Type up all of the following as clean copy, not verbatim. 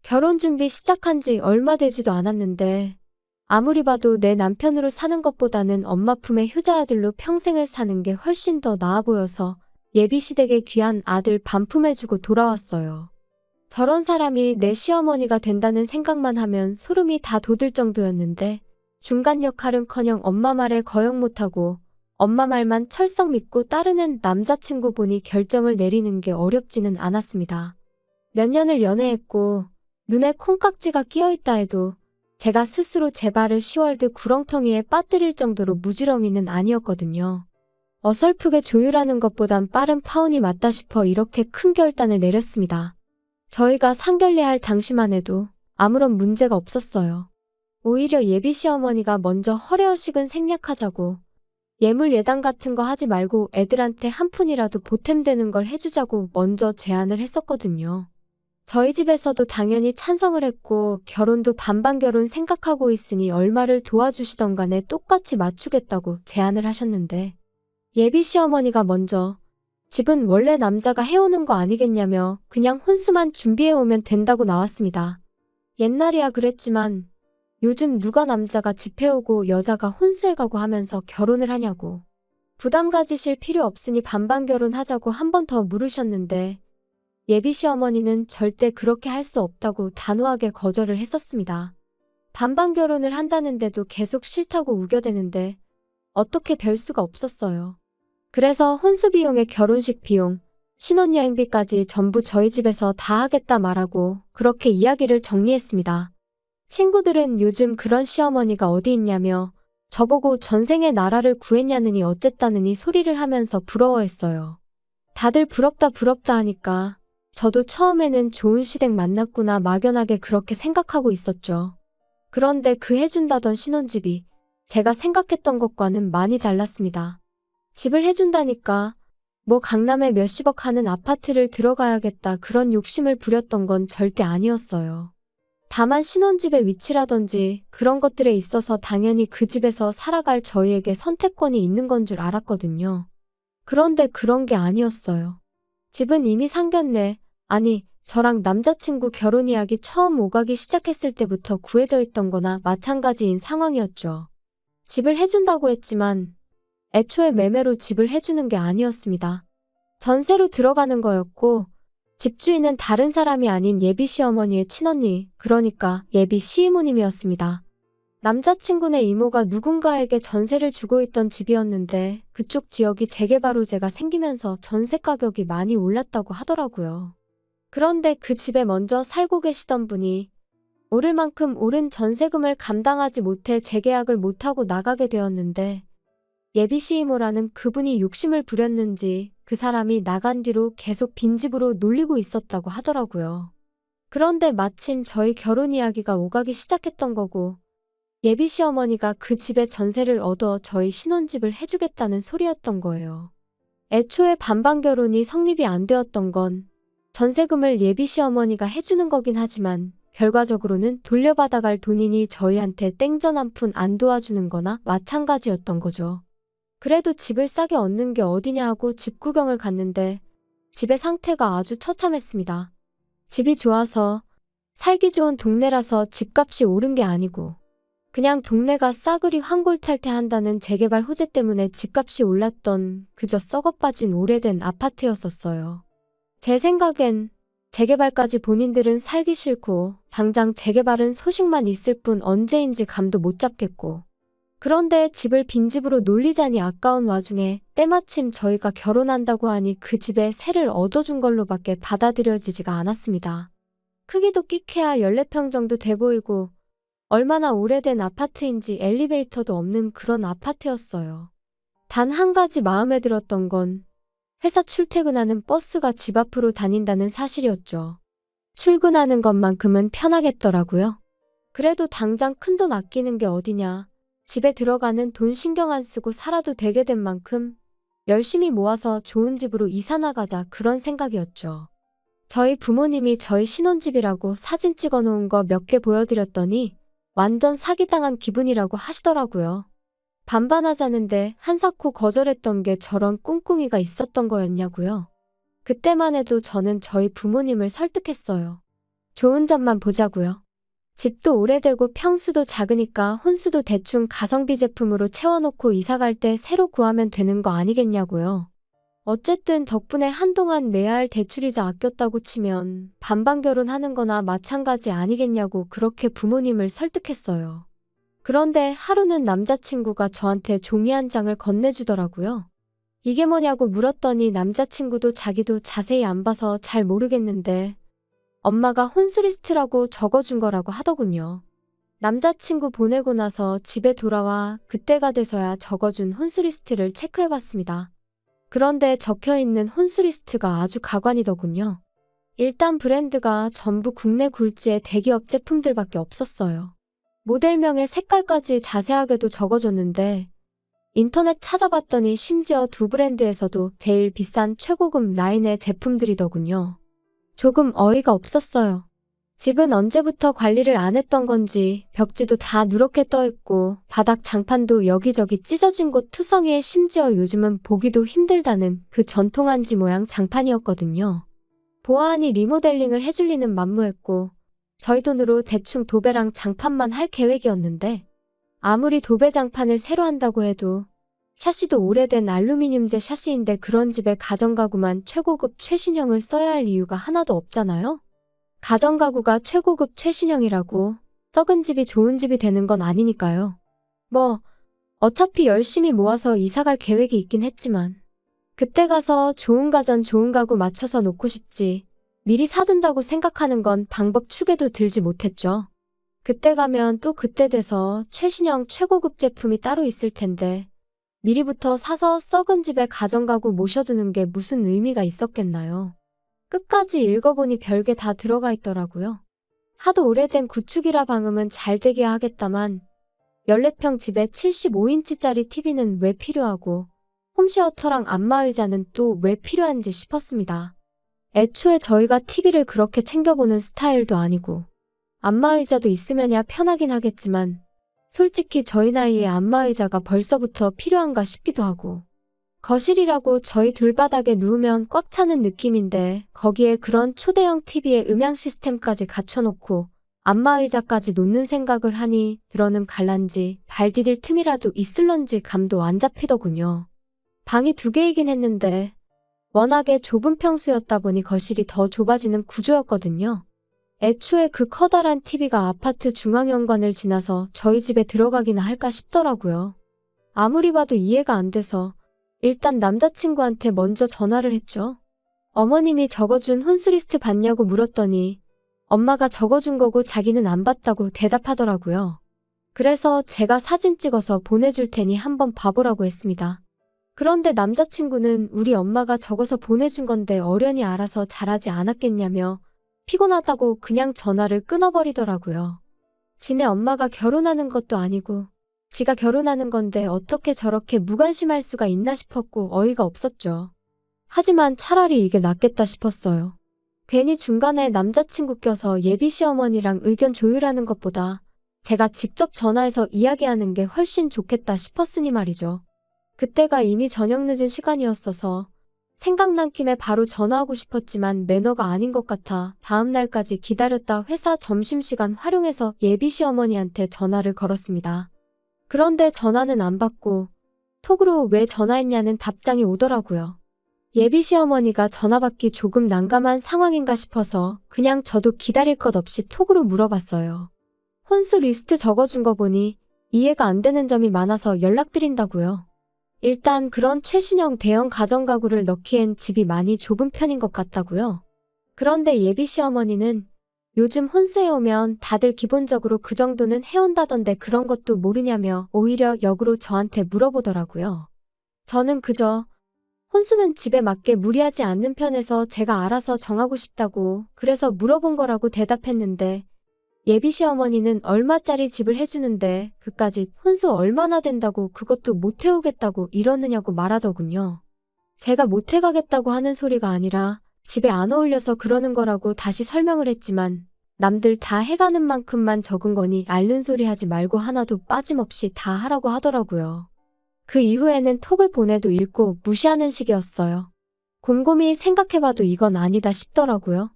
결혼 준비 시작한 지 얼마 되지도 않았는데 아무리 봐도 내 남편으로 사는 것보다는 엄마 품의 효자아들로 평생을 사는 게 훨씬 더 나아 보여서 예비시댁에 귀한 아들 반품해주고 돌아왔어요. 저런 사람이 내 시어머니가 된다는 생각만 하면 소름이 다 돋을 정도였는데 중간 역할은커녕 엄마 말에 거역 못하고 엄마 말만 철썩 믿고 따르는 남자친구 보니 결정을 내리는 게 어렵지는 않았습니다. 몇 년을 연애했고 눈에 콩깍지가 끼어있다 해도 제가 스스로 제 발을 10월드 구렁텅이에 빠뜨릴 정도로 무지렁이는 아니었거든요. 어설프게 조율하는 것보단 빠른 파혼이 맞다 싶어 이렇게 큰 결단을 내렸습니다. 저희가 상견례할 당시만 해도 아무런 문제가 없었어요. 오히려 예비 시어머니가 먼저 허례허식은 생략하자고 예물 예당 같은 거 하지 말고 애들한테 한 푼이라도 보탬되는 걸 해주자고 먼저 제안을 했었거든요. 저희 집에서도 당연히 찬성을 했고 결혼도 반반 결혼 생각하고 있으니 얼마를 도와주시던 간에 똑같이 맞추겠다고 제안을 하셨는데 예비 시어머니가 먼저 집은 원래 남자가 해오는 거 아니겠냐며 그냥 혼수만 준비해오면 된다고 나왔습니다. 옛날이야 그랬지만 요즘 누가 남자가 집 해오고 여자가 혼수해가고 하면서 결혼을 하냐고. 부담 가지실 필요 없으니 반반 결혼하자고 한 번 더 물으셨는데 예비 시어머니는 절대 그렇게 할 수 없다고 단호하게 거절을 했었습니다. 반반 결혼을 한다는데도 계속 싫다고 우겨대는데 어떻게 별 수가 없었어요. 그래서 혼수 비용에 결혼식 비용, 신혼여행비까지 전부 저희 집에서 다 하겠다 말하고 그렇게 이야기를 정리했습니다. 친구들은 요즘 그런 시어머니가 어디 있냐며 저보고 전생에 나라를 구했냐느니 어쨌다느니 소리를 하면서 부러워했어요. 다들 부럽다 부럽다 하니까 저도 처음에는 좋은 시댁 만났구나 막연하게 그렇게 생각하고 있었죠. 그런데 그 해준다던 신혼집이 제가 생각했던 것과는 많이 달랐습니다. 집을 해준다니까 뭐 강남에 몇십억 하는 아파트를 들어가야겠다 그런 욕심을 부렸던 건 절대 아니었어요. 다만 신혼집의 위치라든지 그런 것들에 있어서 당연히 그 집에서 살아갈 저희에게 선택권이 있는 건 줄 알았거든요. 그런데 그런 게 아니었어요. 집은 이미 상견례, 아니 저랑 남자친구 결혼 이야기 처음 오가기 시작했을 때부터 구해져 있던 거나 마찬가지인 상황이었죠. 집을 해준다고 했지만 애초에 매매로 집을 해주는 게 아니었습니다. 전세로 들어가는 거였고 집주인은 다른 사람이 아닌 예비 시어머니의 친언니, 그러니까 예비 시이모님이었습니다. 남자친구네 이모가 누군가에게 전세를 주고 있던 집이었는데 그쪽 지역이 재개발 호재가 생기면서 전세 가격이 많이 올랐다고 하더라고요. 그런데 그 집에 먼저 살고 계시던 분이 오를 만큼 오른 전세금을 감당하지 못해 재계약을 못하고 나가게 되었는데 예비 시이모라는 그분이 욕심을 부렸는지 그 사람이 나간 뒤로 계속 빈집으로 놀리고 있었다고 하더라고요. 그런데 마침 저희 결혼 이야기가 오가기 시작했던 거고 예비 시어머니가 그 집에 전세를 얻어 저희 신혼집을 해주겠다는 소리였던 거예요. 애초에 반반 결혼이 성립이 안 되었던 건 전세금을 예비 시어머니가 해주는 거긴 하지만 결과적으로는 돌려받아갈 돈이니 저희한테 땡전 한 푼 안 도와주는 거나 마찬가지였던 거죠. 그래도 집을 싸게 얻는 게 어디냐 하고 집 구경을 갔는데 집의 상태가 아주 처참했습니다. 집이 좋아서 살기 좋은 동네라서 집값이 오른 게 아니고 그냥 동네가 싸그리 환골탈퇴한다는 재개발 호재 때문에 집값이 올랐던 그저 썩어빠진 오래된 아파트였었어요. 제 생각엔 재개발까지 본인들은 살기 싫고 당장 재개발은 소식만 있을 뿐 언제인지 감도 못 잡겠고 그런데 집을 빈집으로 놀리자니 아까운 와중에 때마침 저희가 결혼한다고 하니 그 집에 세를 얻어준 걸로밖에 받아들여지지가 않았습니다. 크기도 끼케야 14평 정도 돼 보이고 얼마나 오래된 아파트인지 엘리베이터도 없는 그런 아파트였어요. 단 한 가지 마음에 들었던 건 회사 출퇴근하는 버스가 집 앞으로 다닌다는 사실이었죠. 출근하는 것만큼은 편하겠더라고요. 그래도 당장 큰돈 아끼는 게 어디냐. 집에 들어가는 돈 신경 안 쓰고 살아도 되게 된 만큼 열심히 모아서 좋은 집으로 이사 나가자 그런 생각이었죠. 저희 부모님이 저희 신혼집이라고 사진 찍어 놓은 거 몇 개 보여드렸더니 완전 사기당한 기분이라고 하시더라고요. 반반하자는데 한사코 거절했던 게 저런 꿍꿍이가 있었던 거였냐고요. 그때만 해도 저는 저희 부모님을 설득했어요. 좋은 점만 보자고요. 집도 오래되고 평수도 작으니까 혼수도 대충 가성비 제품으로 채워놓고 이사 갈 때 새로 구하면 되는 거 아니겠냐고요. 어쨌든 덕분에 한동안 내야 할 대출이자 아꼈다고 치면 반반 결혼하는 거나 마찬가지 아니겠냐고 그렇게 부모님을 설득했어요. 그런데 하루는 남자친구가 저한테 종이 한 장을 건네주더라고요. 이게 뭐냐고 물었더니 남자친구도 자기도 자세히 안 봐서 잘 모르겠는데 엄마가 혼수리스트라고 적어준 거라고 하더군요. 남자친구 보내고 나서 집에 돌아와 그때가 돼서야 적어준 혼수리스트를 체크해봤습니다. 그런데 적혀있는 혼수리스트가 아주 가관이더군요. 일단 브랜드가 전부 국내 굴지의 대기업 제품들밖에 없었어요. 모델명에 색깔까지 자세하게도 적어줬는데 인터넷 찾아봤더니 심지어 두 브랜드에서도 제일 비싼 최고급 라인의 제품들이더군요. 조금 어이가 없었어요. 집은 언제부터 관리를 안 했던 건지 벽지도 다 누렇게 떠있고 바닥 장판도 여기저기 찢어진 곳 투성이에 심지어 요즘은 보기도 힘들다는 그 전통 한지 모양 장판이었거든요. 보아하니 리모델링을 해줄 리는 만무했고 저희 돈으로 대충 도배랑 장판만 할 계획이었는데 아무리 도배 장판을 새로 한다고 해도 샤시도 오래된 알루미늄재 샤시인데 그런 집에 가정가구만 최고급 최신형을 써야 할 이유가 하나도 없잖아요? 가정가구가 최고급 최신형이라고 썩은 집이 좋은 집이 되는 건 아니니까요. 뭐 어차피 열심히 모아서 이사갈 계획이 있긴 했지만 그때 가서 좋은 가전 좋은 가구 맞춰서 놓고 싶지 미리 사둔다고 생각하는 건 방법 축에도 들지 못했죠. 그때 가면 또 그때 돼서 최신형 최고급 제품이 따로 있을 텐데 미리부터 사서 썩은 집에 가정가구 모셔두는 게 무슨 의미가 있었겠나요? 끝까지 읽어보니 별게 다 들어가 있더라고요. 하도 오래된 구축이라 방음은 잘 되게 하겠다만 14평 집에 75인치짜리 TV는 왜 필요하고 홈시어터랑 안마의자는 또 왜 필요한지 싶었습니다. 애초에 저희가 TV를 그렇게 챙겨보는 스타일도 아니고 안마의자도 있으면야 편하긴 하겠지만 솔직히 저희 나이에 안마의자가 벌써부터 필요한가 싶기도 하고 거실이라고 저희 둘바닥에 누우면 꽉 차는 느낌인데 거기에 그런 초대형 TV에 음향 시스템까지 갖춰놓고 안마의자까지 놓는 생각을 하니 들어는 갈란지 발 디딜 틈이라도 있을런지 감도 안 잡히더군요. 방이 2개이긴 했는데 워낙에 좁은 평수였다 보니 거실이 더 좁아지는 구조였거든요. 애초에 그 커다란 TV가 아파트 중앙현관을 지나서 저희 집에 들어가기나 할까 싶더라고요. 아무리 봐도 이해가 안 돼서 일단 남자친구한테 먼저 전화를 했죠. 어머님이 적어준 혼수리스트 봤냐고 물었더니 엄마가 적어준 거고 자기는 안 봤다고 대답하더라고요. 그래서 제가 사진 찍어서 보내줄 테니 한번 봐보라고 했습니다. 그런데 남자친구는 우리 엄마가 적어서 보내준 건데 어련히 알아서 잘하지 않았겠냐며 피곤하다고 그냥 전화를 끊어버리더라고요. 지네 엄마가 결혼하는 것도 아니고 지가 결혼하는 건데 어떻게 저렇게 무관심할 수가 있나 싶었고 어이가 없었죠. 하지만 차라리 이게 낫겠다 싶었어요. 괜히 중간에 남자친구 껴서 예비 시어머니랑 의견 조율하는 것보다 제가 직접 전화해서 이야기하는 게 훨씬 좋겠다 싶었으니 말이죠. 그때가 이미 저녁 늦은 시간이었어서 생각난 김에 바로 전화하고 싶었지만 매너가 아닌 것 같아 다음 날까지 기다렸다 회사 점심시간 활용해서 예비 시어머니한테 전화를 걸었습니다. 그런데 전화는 안 받고 톡으로 왜 전화했냐는 답장이 오더라고요. 예비 시어머니가 전화 받기 조금 난감한 상황인가 싶어서 그냥 저도 기다릴 것 없이 톡으로 물어봤어요. 혼수 리스트 적어준 거 보니 이해가 안 되는 점이 많아서 연락드린다고요. 일단 그런 최신형 대형 가정가구를 넣기엔 집이 많이 좁은 편인 것 같다고요. 그런데 예비 시어머니는 요즘 혼수해오면 다들 기본적으로 그 정도는 해온다던데 그런 것도 모르냐며 오히려 역으로 저한테 물어보더라고요. 저는 그저 혼수는 집에 맞게 무리하지 않는 편에서 제가 알아서 정하고 싶다고 그래서 물어본 거라고 대답했는데 예비 시어머니는 얼마짜리 집을 해주는데 그까지 혼수 얼마나 된다고 그것도 못 해오겠다고 이러느냐고 말하더군요. 제가 못 해가겠다고 하는 소리가 아니라 집에 안 어울려서 그러는 거라고 다시 설명을 했지만 남들 다 해가는 만큼만 적은 거니 앓는 소리 하지 말고 하나도 빠짐없이 다 하라고 하더라고요. 그 이후에는 톡을 보내도 읽고 무시하는 식이었어요. 곰곰이 생각해봐도 이건 아니다 싶더라고요.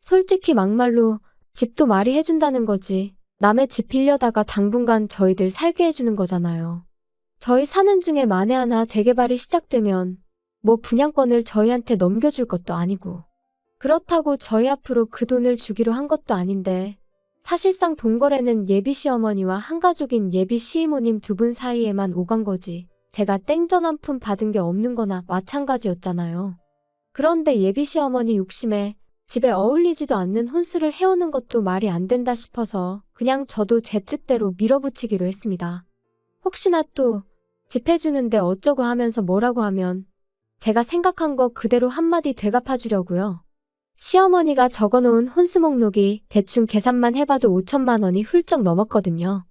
솔직히 막말로 집도 말이 해준다는 거지. 남의 집 빌려다가 당분간 저희들 살게 해주는 거잖아요. 저희 사는 중에 만에 하나 재개발이 시작되면 뭐 분양권을 저희한테 넘겨줄 것도 아니고. 그렇다고 저희 앞으로 그 돈을 주기로 한 것도 아닌데 사실상 동거래는 예비 시어머니와 한가족인 예비 시이모님 두 분 사이에만 오간 거지. 제가 땡전 한 푼 받은 게 없는 거나 마찬가지였잖아요. 그런데 예비 시어머니 욕심에 집에 어울리지도 않는 혼수를 해오는 것도 말이 안 된다 싶어서 그냥 저도 제 뜻대로 밀어붙이기로 했습니다. 혹시나 또 집 해주는데 어쩌고 하면서 뭐라고 하면 제가 생각한 거 그대로 한마디 되갚아주려고요. 시어머니가 적어놓은 혼수 목록이 대충 계산만 해봐도 5천만 원이 훌쩍 넘었거든요.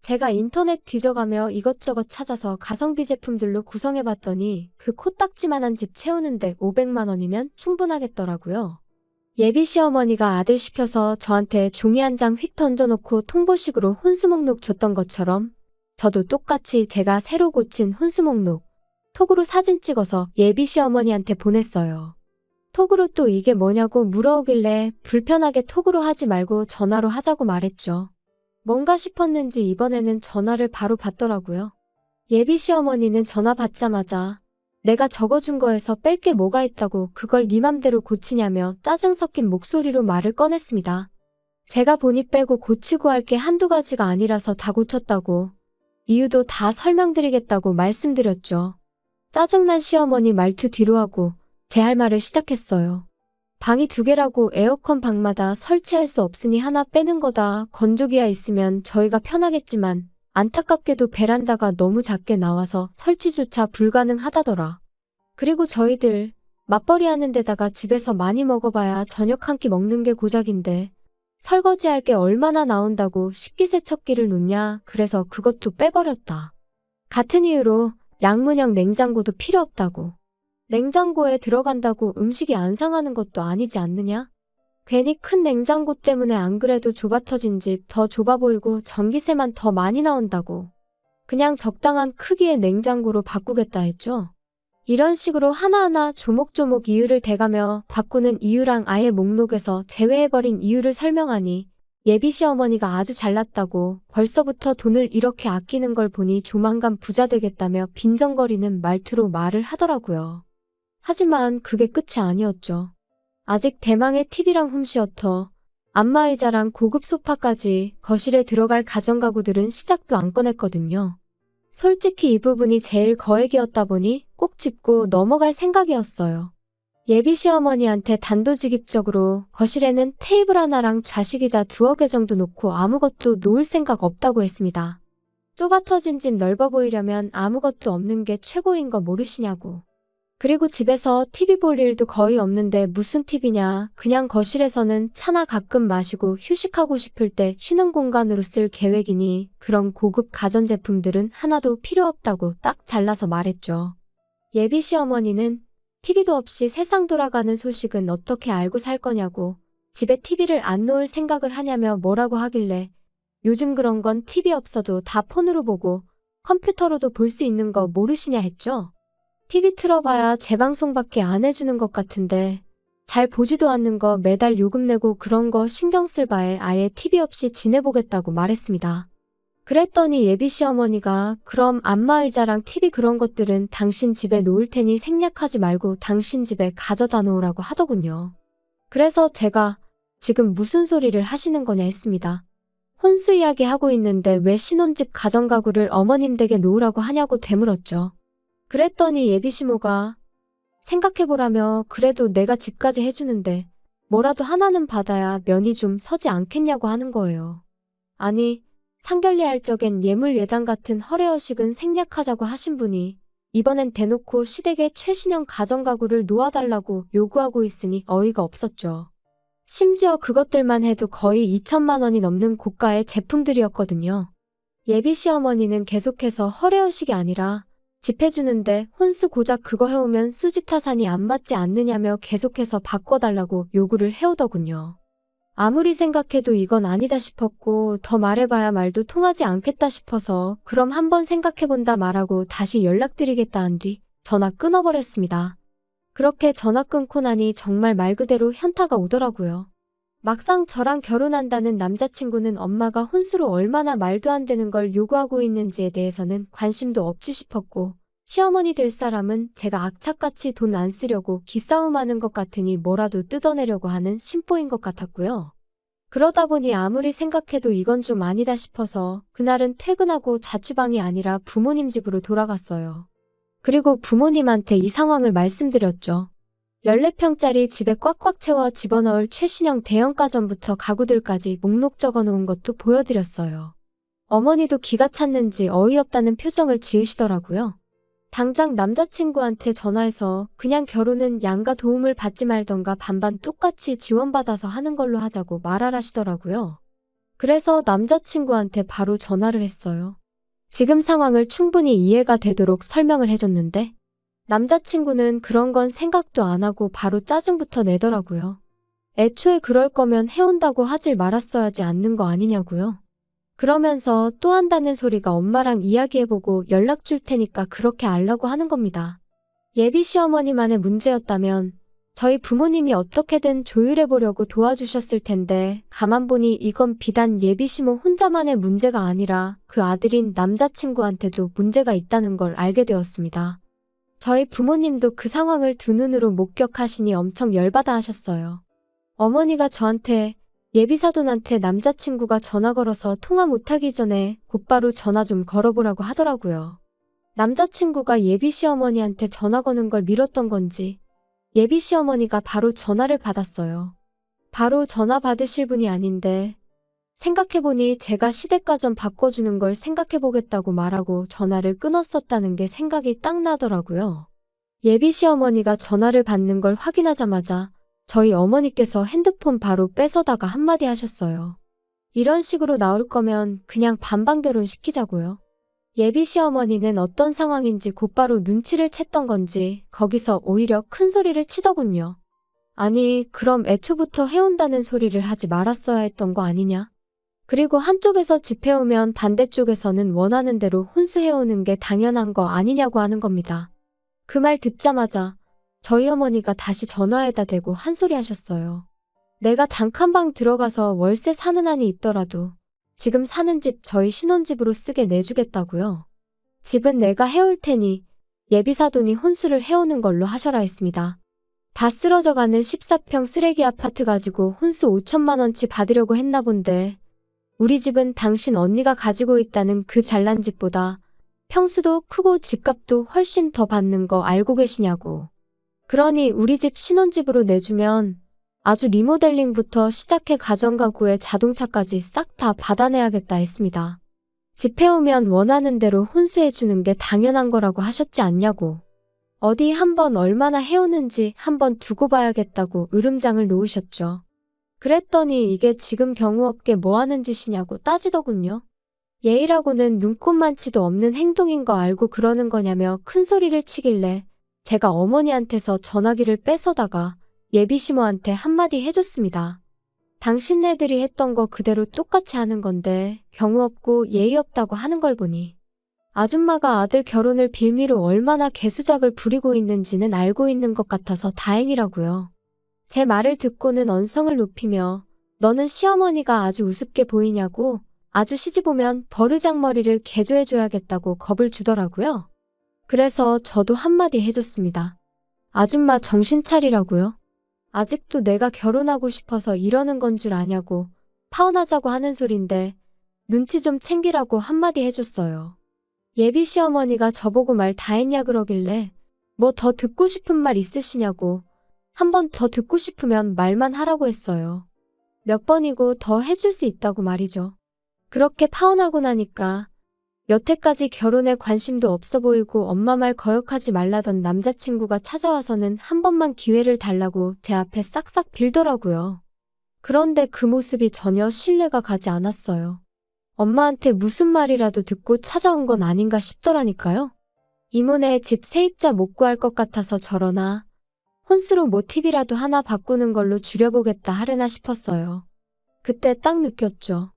제가 인터넷 뒤져가며 이것저것 찾아서 가성비 제품들로 구성해봤더니 그 코딱지만한 집 채우는데 500만 원이면 충분하겠더라고요. 예비 시어머니가 아들 시켜서 저한테 종이 한 장 휙 던져놓고 통보식으로 혼수 목록 줬던 것처럼 저도 똑같이 제가 새로 고친 혼수 목록 톡으로 사진 찍어서 예비 시어머니한테 보냈어요. 톡으로 또 이게 뭐냐고 물어오길래 불편하게 톡으로 하지 말고 전화로 하자고 말했죠. 뭔가 싶었는지 이번에는 전화를 바로 받더라고요. 예비 시어머니는 전화 받자마자 내가 적어준 거에서 뺄 게 뭐가 있다고 그걸 네 맘대로 고치냐며 짜증 섞인 목소리로 말을 꺼냈습니다. 제가 보니 빼고 고치고 할 게 한두 가지가 아니라서 다 고쳤다고 이유도 다 설명드리겠다고 말씀드렸죠. 짜증난 시어머니 말투 뒤로 하고 제 할 말을 시작했어요. 방이 2개라고 에어컨 방마다 설치할 수 없으니 하나 빼는 거다. 건조기야 있으면 저희가 편하겠지만 안타깝게도 베란다가 너무 작게 나와서 설치조차 불가능하다더라. 그리고 저희들 맞벌이 하는 데다가 집에서 많이 먹어봐야 저녁 한 끼 먹는 게 고작인데 설거지할 게 얼마나 나온다고 식기세척기를 놓냐. 그래서 그것도 빼버렸다. 같은 이유로 양문형 냉장고도 필요 없다고. 냉장고에 들어간다고 음식이 안 상하는 것도 아니지 않느냐? 괜히 큰 냉장고 때문에 안 그래도 좁아터진 집 더 좁아 보이고 전기세만 더 많이 나온다고. 그냥 적당한 크기의 냉장고로 바꾸겠다 했죠. 이런 식으로 하나하나 조목조목 이유를 대가며 바꾸는 이유랑 아예 목록에서 제외해버린 이유를 설명하니 예비 시어머니가 아주 잘났다고 벌써부터 돈을 이렇게 아끼는 걸 보니 조만간 부자 되겠다며 빈정거리는 말투로 말을 하더라고요. 하지만 그게 끝이 아니었죠. 아직 대망의 TV랑 홈시어터, 안마의자랑 고급 소파까지 거실에 들어갈 가전가구들은 시작도 안 꺼냈거든요. 솔직히 이 부분이 제일 거액이었다 보니 꼭 짚고 넘어갈 생각이었어요. 예비 시어머니한테 단도직입적으로 거실에는 테이블 하나랑 좌식의자 2개 정도 놓고 아무것도 놓을 생각 없다고 했습니다. 좁아터진 집 넓어 보이려면 아무것도 없는 게 최고인 거 모르시냐고. 그리고 집에서 TV 볼 일도 거의 없는데 무슨 TV냐. 그냥 거실에서는 차나 가끔 마시고 휴식하고 싶을 때 쉬는 공간으로 쓸 계획이니 그런 고급 가전제품들은 하나도 필요 없다고 딱 잘라서 말했죠. 예비 시어머니는 TV도 없이 세상 돌아가는 소식은 어떻게 알고 살 거냐고 집에 TV를 안 놓을 생각을 하냐며 뭐라고 하길래 요즘 그런 건 TV 없어도 다 폰으로 보고 컴퓨터로도 볼 수 있는 거 모르시냐 했죠. TV 틀어봐야 재방송밖에 안 해주는 것 같은데 잘 보지도 않는 거 매달 요금 내고 그런 거 신경 쓸 바에 아예 TV 없이 지내보겠다고 말했습니다. 그랬더니 예비 시어머니가 그럼 안마의자랑 TV 그런 것들은 당신 집에 놓을 테니 생략하지 말고 당신 집에 가져다 놓으라고 하더군요. 그래서 제가 지금 무슨 소리를 하시는 거냐 했습니다. 혼수 이야기 하고 있는데 왜 신혼집 가전가구를 어머님 댁에 놓으라고 하냐고 되물었죠. 그랬더니 예비 시모가 생각해보라며 그래도 내가 집까지 해주는데 뭐라도 하나는 받아야 면이 좀 서지 않겠냐고 하는 거예요. 아니 상견례할 적엔 예물 예당 같은 허례허식은 생략하자고 하신 분이 이번엔 대놓고 시댁에 최신형 가전가구를 놓아달라고 요구하고 있으니 어이가 없었죠. 심지어 그것들만 해도 거의 2천만 원이 넘는 고가의 제품들이었거든요. 예비 시어머니는 계속해서 허례허식이 아니라 집 해주는데 혼수 고작 그거 해오면 수지타산이 안 맞지 않느냐며 계속해서 바꿔달라고 요구를 해오더군요. 아무리 생각해도 이건 아니다 싶었고 더 말해봐야 말도 통하지 않겠다 싶어서 그럼 한번 생각해본다 말하고 다시 연락드리겠다 한 뒤 전화 끊어버렸습니다. 그렇게 전화 끊고 나니 정말 말 그대로 현타가 오더라고요. 막상 저랑 결혼한다는 남자친구는 엄마가 혼수로 얼마나 말도 안 되는 걸 요구하고 있는지에 대해서는 관심도 없지 싶었고, 시어머니 될 사람은 제가 악착같이 돈 안 쓰려고 기싸움하는 것 같으니 뭐라도 뜯어내려고 하는 심보인 것 같았고요. 그러다 보니 아무리 생각해도 이건 좀 아니다 싶어서 그날은 퇴근하고 자취방이 아니라 부모님 집으로 돌아갔어요. 그리고 부모님한테 이 상황을 말씀드렸죠. 14평짜리 집에 꽉꽉 채워 집어넣을 최신형 대형가전부터 가구들까지 목록 적어놓은 것도 보여드렸어요. 어머니도 기가 찼는지 어이없다는 표정을 지으시더라고요. 당장 남자친구한테 전화해서 그냥 결혼은 양가 도움을 받지 말던가 반반 똑같이 지원받아서 하는 걸로 하자고 말하라시더라고요. 그래서 남자친구한테 바로 전화를 했어요. 지금 상황을 충분히 이해가 되도록 설명을 해줬는데 남자친구는 그런 건 생각도 안 하고 바로 짜증부터 내더라고요. 애초에 그럴 거면 해온다고 하질 말았어야지 않는 거 아니냐고요. 그러면서 또 한다는 소리가 엄마랑 이야기해보고 연락 줄 테니까 그렇게 알라고 하는 겁니다. 예비 시어머니만의 문제였다면 저희 부모님이 어떻게든 조율해보려고 도와주셨을 텐데 가만 보니 이건 비단 예비 시모 혼자만의 문제가 아니라 그 아들인 남자친구한테도 문제가 있다는 걸 알게 되었습니다. 저희 부모님도 그 상황을 두 눈으로 목격하시니 엄청 열받아 하셨어요. 어머니가 저한테 예비사돈한테 남자친구가 전화 걸어서 통화 못하기 전에 곧바로 전화 좀 걸어보라고 하더라고요. 남자친구가 예비시어머니한테 전화 거는 걸 미뤘던 건지 예비시어머니가 바로 전화를 받았어요. 바로 전화 받으실 분이 아닌데 생각해보니 제가 시댁가전 바꿔주는 걸 생각해보겠다고 말하고 전화를 끊었었다는 게 생각이 딱 나더라고요. 예비시어머니가 전화를 받는 걸 확인하자마자 저희 어머니께서 핸드폰 바로 뺏어다가 한마디 하셨어요. 이런 식으로 나올 거면 그냥 반반 결혼시키자고요. 예비 시어머니는 어떤 상황인지 곧바로 눈치를 챘던 건지 거기서 오히려 큰 소리를 치더군요. 아니, 그럼 애초부터 해온다는 소리를 하지 말았어야 했던 거 아니냐? 그리고 한쪽에서 집해오면 반대쪽에서는 원하는 대로 혼수해오는 게 당연한 거 아니냐고 하는 겁니다. 그 말 듣자마자 저희 어머니가 다시 전화에다 대고 한 소리 하셨어요. 내가 단칸방 들어가서 월세 사는 한이 있더라도 지금 사는 집 저희 신혼집으로 쓰게 내주겠다고요. 집은 내가 해올 테니 예비사돈이 혼수를 해오는 걸로 하셔라 했습니다. 다 쓰러져가는 14평 쓰레기 아파트 가지고 혼수 5천만 원치 받으려고 했나 본데 우리 집은 당신 언니가 가지고 있다는 그 잘난 집보다 평수도 크고 집값도 훨씬 더 받는 거 알고 계시냐고. 그러니 우리 집 신혼집으로 내주면 아주 리모델링부터 시작해 가정가구에 자동차까지 싹 다 받아내야겠다 했습니다. 집 해오면 원하는 대로 혼수해주는 게 당연한 거라고 하셨지 않냐고. 어디 한번 얼마나 해오는지 한번 두고 봐야겠다고 으름장을 놓으셨죠. 그랬더니 이게 지금 경우없게 뭐하는 짓이냐고 따지더군요. 예의라고는 눈꼽만치도 없는 행동인 거 알고 그러는 거냐며 큰 소리를 치길래 제가 어머니한테서 전화기를 뺏어다가 예비시모한테 한마디 해줬습니다. 당신네들이 했던 거 그대로 똑같이 하는 건데 경우 없고 예의 없다고 하는 걸 보니 아줌마가 아들 결혼을 빌미로 얼마나 개수작을 부리고 있는지는 알고 있는 것 같아서 다행이라고요. 제 말을 듣고는 언성을 높이며 너는 시어머니가 아주 우습게 보이냐고 아주 시집오면 버르장머리를 개조해줘야겠다고 겁을 주더라고요. 그래서 저도 한마디 해줬습니다. 아줌마 정신 차리라고요. 아직도 내가 결혼하고 싶어서 이러는 건 줄 아냐고 파혼하자고 하는 소린데 눈치 좀 챙기라고 한마디 해줬어요. 예비 시어머니가 저보고 말 다 했냐 그러길래 뭐 더 듣고 싶은 말 있으시냐고 한 번 더 듣고 싶으면 말만 하라고 했어요. 몇 번이고 더 해줄 수 있다고 말이죠. 그렇게 파혼하고 나니까 여태까지 결혼에 관심도 없어 보이고 엄마 말 거역하지 말라던 남자친구가 찾아와서는 한 번만 기회를 달라고 제 앞에 싹싹 빌더라고요. 그런데 그 모습이 전혀 신뢰가 가지 않았어요. 엄마한테 무슨 말이라도 듣고 찾아온 건 아닌가 싶더라니까요. 이모네 집 세입자 못 구할 것 같아서 저러나 혼수로 모티브라도 하나 바꾸는 걸로 줄여보겠다 하려나 싶었어요. 그때 딱 느꼈죠.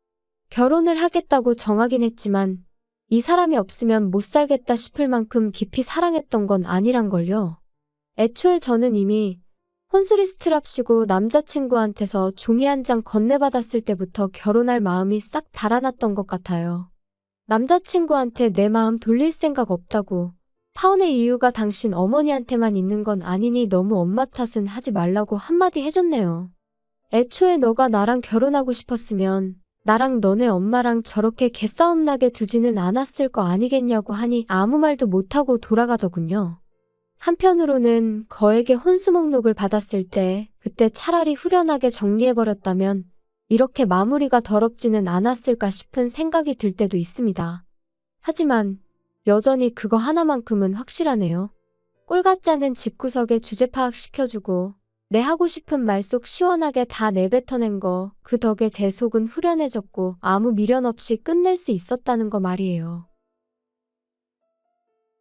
결혼을 하겠다고 정하긴 했지만 이 사람이 없으면 못 살겠다 싶을 만큼 깊이 사랑했던 건 아니란걸요. 애초에 저는 이미 혼수리 스트랍시고 남자친구한테서 종이 한 장 건네받았을 때부터 결혼할 마음이 싹 달아났던 것 같아요. 남자친구한테 내 마음 돌릴 생각 없다고. 파혼의 이유가 당신 어머니한테만 있는 건 아니니 너무 엄마 탓은 하지 말라고 한마디 해줬네요. 애초에 너가 나랑 결혼하고 싶었으면 나랑 너네 엄마랑 저렇게 개싸움 나게 두지는 않았을 거 아니겠냐고 하니 아무 말도 못하고 돌아가더군요. 한편으로는 거액의 혼수 목록을 받았을 때 그때 차라리 후련하게 정리해버렸다면 이렇게 마무리가 더럽지는 않았을까 싶은 생각이 들 때도 있습니다. 하지만 여전히 그거 하나만큼은 확실하네요. 꼴 같지 않은 집구석에 주제 파악시켜주고 내 하고 싶은 말 속 시원하게 다 내뱉어낸 거, 그 덕에 제 속은 후련해졌고 아무 미련 없이 끝낼 수 있었다는 거 말이에요.